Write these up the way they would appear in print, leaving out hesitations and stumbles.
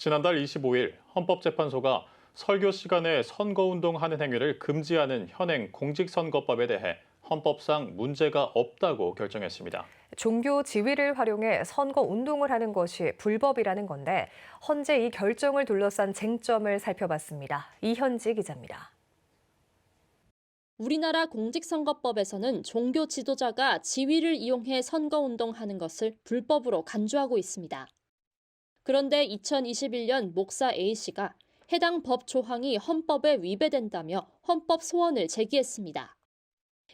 지난달 25일 헌법재판소가 설교 시간에 선거운동하는 행위를 금지하는 현행 공직선거법에 대해 헌법상 문제가 없다고 결정했습니다. 종교 지위를 활용해 선거 운동을 하는 것이 불법이라는 건데 헌재 이 결정을 둘러싼 쟁점을 살펴봤습니다. 이현지 기자입니다. 우리나라 공직선거법에서는 종교 지도자가 지위를 이용해 선거운동하는 것을 불법으로 간주하고 있습니다. 그런데 2021년 목사 A씨가 해당 법 조항이 헌법에 위배된다며 헌법 소원을 제기했습니다.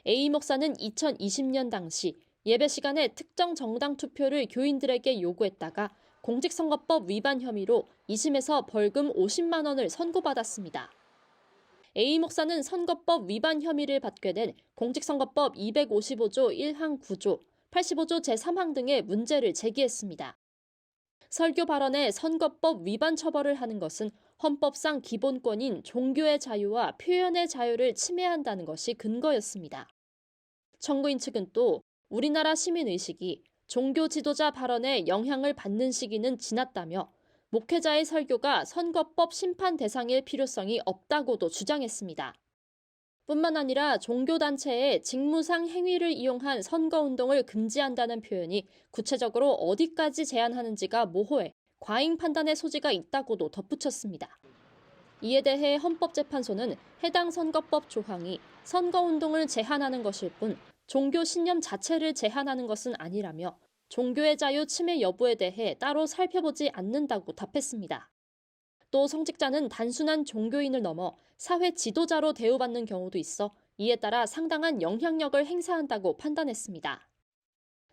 A 목사는 2020년 당시 예배 시간에 특정 정당 투표를 교인들에게 요구했다가 공직선거법 위반 혐의로 2심에서 벌금 50만 원을 선고받았습니다. A 목사는 선거법 위반 혐의를 받게 된 공직선거법 255조 1항 9조, 85조 제3항 등의 문제를 제기했습니다. 설교 발언에 선거법 위반 처벌을 하는 것은 헌법상 기본권인 종교의 자유와 표현의 자유를 침해한다는 것이 근거였습니다. 청구인 측은 또 우리나라 시민의식이 종교 지도자 발언에 영향을 받는 시기는 지났다며 목회자의 설교가 선거법 심판 대상일 필요성이 없다고도 주장했습니다. 뿐만 아니라 종교단체의 직무상 행위를 이용한 선거운동을 금지한다는 표현이 구체적으로 어디까지 제한하는지가 모호해 과잉 판단의 소지가 있다고도 덧붙였습니다. 이에 대해 헌법재판소는 해당 선거법 조항이 선거운동을 제한하는 것일 뿐 종교 신념 자체를 제한하는 것은 아니라며 종교의 자유 침해 여부에 대해 따로 살펴보지 않는다고 답했습니다. 또 성직자는 단순한 종교인을 넘어 사회 지도자로 대우받는 경우도 있어 이에 따라 상당한 영향력을 행사한다고 판단했습니다.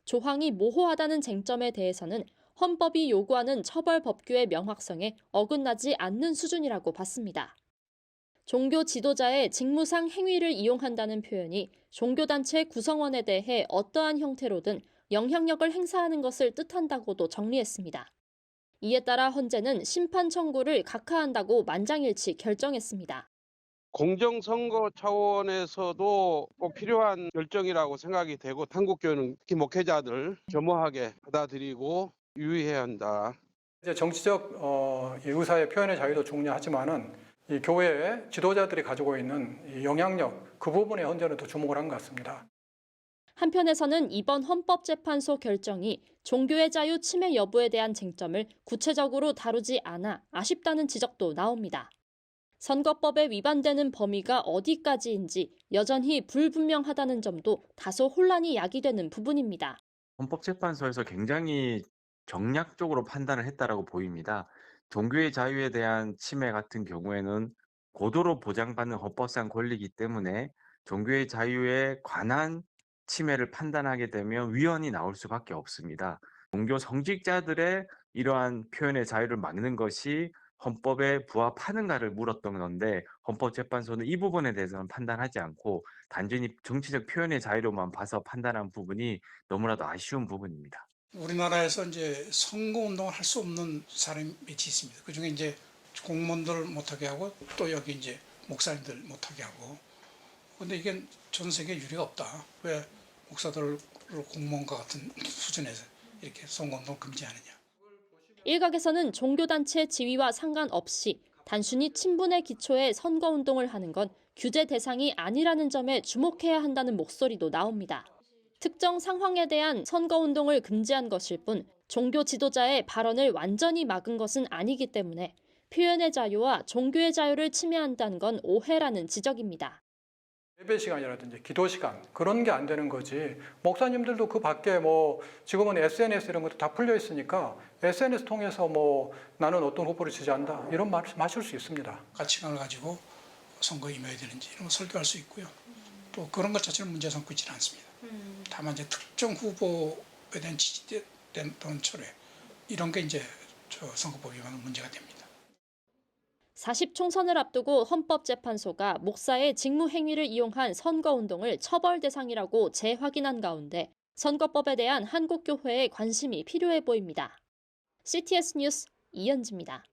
조항이 모호하다는 쟁점에 대해서는 헌법이 요구하는 처벌 법규의 명확성에 어긋나지 않는 수준이라고 봤습니다. 종교 지도자의 직무상 행위를 이용한다는 표현이 종교단체 구성원에 대해 어떠한 형태로든 영향력을 행사하는 것을 뜻한다고도 정리했습니다. 이에 따라 헌재는 심판 청구를 각하한다고 만장일치 결정했습니다. 공정선거 차원에서도 꼭 필요한 결정이라고 생각이 되고 한국교회는 특히 목회자들 겸허하게 받아들이고 유의해야 한다. 이제 정치적 의사의 표현의 자유도 중요하지만은 이 교회의 지도자들이 가지고 있는 이 영향력 그 부분에 헌재는 더 주목을 한 것 같습니다. 한편에서는 이번 헌법재판소 결정이 종교의 자유 침해 여부에 대한 쟁점을 구체적으로 다루지 않아 아쉽다는 지적도 나옵니다. 선거법에 위반되는 범위가 어디까지인지 여전히 불분명하다는 점도 다소 혼란이 야기되는 부분입니다. 헌법재판소에서 굉장히 정략적으로 판단을 했다라고 보입니다. 종교의 자유에 대한 침해 같은 경우에는 고도로 보장받는 헌법상 권리이기 때문에 종교의 자유에 관한 침해를 판단하게 되면 위헌이 나올 수밖에 없습니다. 종교 성직자들의 이러한 표현의 자유를 막는 것이 헌법에 부합하는가를 물었던 건데 헌법재판소는 이 부분에 대해서는 판단하지 않고 단순히 정치적 표현의 자유로만 봐서 판단한 부분이 너무나도 아쉬운 부분입니다. 우리나라에서 이제 선거운동을 할 수 없는 사람이 몇이 있습니다. 그중에 이제 공무원들 못하게 하고 또 여기 이제 목사님들 못하게 하고. 근데 이게 전 세계에 유례가 없다. 왜 목사들을 공무원과 같은 수준에서 이렇게 선거운동 금지하느냐. 일각에서는 종교단체 지위와 상관없이 단순히 친분의 기초에 선거운동을 하는 건 규제 대상이 아니라는 점에 주목해야 한다는 목소리도 나옵니다. 특정 상황에 대한 선거운동을 금지한 것일 뿐 종교 지도자의 발언을 완전히 막은 것은 아니기 때문에 표현의 자유와 종교의 자유를 침해한다는 건 오해라는 지적입니다. 예배 시간이라든지 기도 시간 그런 게 안 되는 거지. 목사님들도 그 밖에 지금은 SNS 이런 것도 다 풀려 있으니까 SNS 통해서 나는 어떤 후보를 지지한다 이런 말씀하실 수 있습니다. 가치관을 가지고 선거에 임해야 되는지 이런 거 설교할 수 있고요. 또 그런 것 자체는 문제 삼고 있지는 않습니다. 다만 이제 특정 후보에 대한 지지된 또는 철회 이런 게 이제 선거법 위반은 문제가 됩니다. 40총선을 앞두고 헌법재판소가 목사의 직무행위를 이용한 선거운동을 처벌 대상이라고 재확인한 가운데 선거법에 대한 한국교회의 관심이 필요해 보입니다. CTS 뉴스 이현지입니다.